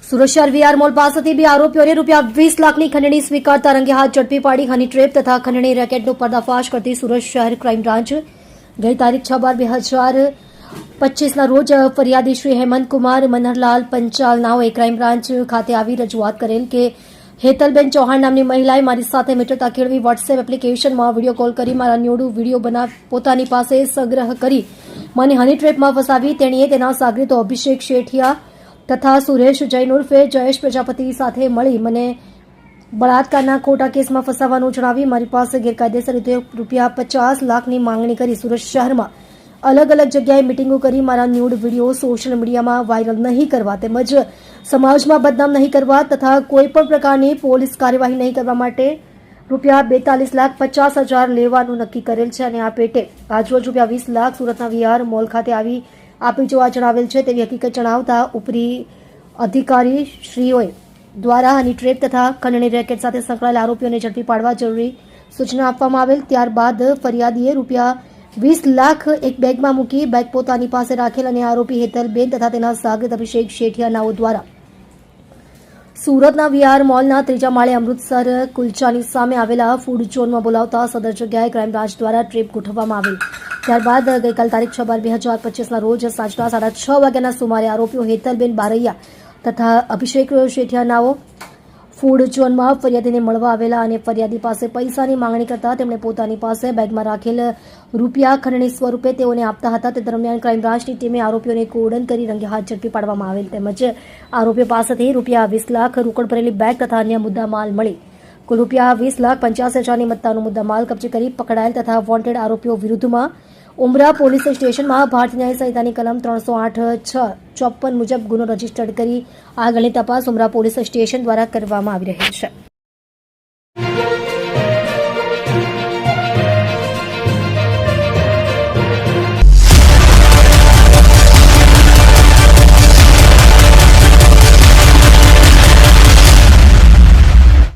સુરત શહેર VR mall પાસેથી બે આરોપીઓને ₹20 લાખની ખંડણી સ્વીકારતા રંગે હાથ ઝડપી પાડી હની ટ્રેપ તથા ખંડણી રેકેટનો પર્દાફાશ કરતી સુરત શહેર ક્રાઇમ બ્રાન્ચ ગઈ તારીખ 6/12/2025ના રોજ ફરિયાદી શ્રી હેમંતકુમાર મનહરલાલ પંચાલ નાઓએ ક્રાઇમ બ્રાન્ચ ખાતે આવી રજૂઆત કરેલ કે હેતલબેન ચૌહાણ નામની મહિલાએ મારી સાથે મિત્રતા કેળવી વોટ્સએપ એપ્લિકેશનમાં વિડીયો કોલ કરી મારા ન્યૂડ વિડીયો પોતાની પાસે સંગ્રહ કરી મને હની ટ્રેપમાં ફસાવી. તેણીએ તેના સાગરીતો અભિષેક શેઠિયા તથા સુરેશ જૈન ઉર્ફે જયેશ પ્રજાપતિ સાથે મળી મને બળાત્કારના ખોટા કેસમાં ફસાવવાનું જણાવી મારી પાસે ગેરકાયદેસર રીતે ₹50 લાખની માંગણી કરી સુરત શહેરમાં અલગ અલગ જગ્યાએ મિટિંગો કરી મારા ન્યૂડ વિડીયો સોશિયલ મીડિયામાં વાયરલ નહીં કરવા તેમજ સમાજમાં બદનામ નહીં કરવા તથા કોઈપણ પ્રકારની પોલીસ કાર્યવાહી નહીં કરવા માટે ₹42,50,000 લેવાનું નક્કી કરેલ છે અને આ પેટે આજરોજ ₹20 લાખ સુરતના વીઆર મોલ ખાતે આવી આપી જોવા જણાવેલ છે તેવી હકીકત જણાવતા ઉપરી અધિકારી શ્રીઓએ દ્વારા હની ટ્રેપ તથા ખંડણી રેકેટ સાથે સંકળાયેલા આરોપીઓને ઝડપી પાડવા જરૂરી સૂચના આપવામાં આવેલ. ત્યારબાદ ફરિયાદીએ ₹20 લાખ એક બેગમાં મૂકી બેગ પોતાની પાસે રાખેલ અને આરોપી હેતલબેન તથા તેના સાગરીત અભિષેક શેઠિયા નાઓ દ્વારા સુરતના વીઆર મોલના 3જા માળે અમૃતસર કુલચાની સામે આવેલા ફૂડ ઝોનમાં બોલાવતા સદર જગ્યાએ ક્રાઇમ બ્રાન્ચ દ્વારા ટ્રેપ ગોઠવવામાં આવેલ. ત્યારબાદ ગઈકાલ તારીખ 6/12/2025ના રોજ સાંજના 6:30 વાગ્યાના સુમારે આરોપીઓ હેતલબેન બારૈયા તથા અભિષેક શેઠિયા નાઓ ફૂડ ઝોનમાં ફરિયાદીને મળવા આવેલા અને ફરિયાદી પાસે પૈસાની માંગણી કરતા તેમણે પોતાની પાસે બેગમાં રાખેલ રૂપિયા ખંડણી સ્વરૂપે તેઓને આપતા હતા. તે દરમિયાન ક્રાઇમ બ્રાન્ચની ટીમે આરોપીઓને કોર્ડન કરી રંગે હાથ ઝડપી પાડવામાં આવેલ તેમજ આરોપીઓ પાસેથી ₹20 લાખ રોકડ ભરેલી બેગ તથા અન્ય મુદ્દામાલ મળી કુલ ₹20,85,000ની મત્તાનો મુદ્દામાલ કબજે કરી પકડાયેલ તથા વોન્ટેડ આરોપીઓ વિરુદ્ધમાં ઉમરા પોલીસ સ્ટેશનમાં ભારતીય ન્યાય સંહિતાની કલમ 308(6)54 મુજબ ગુનો રજીસ્ટર્ડ કરી આગળની તપાસ ઉમરા પોલીસ સ્ટેશન દ્વારા કરવામાં આવી રહી છે.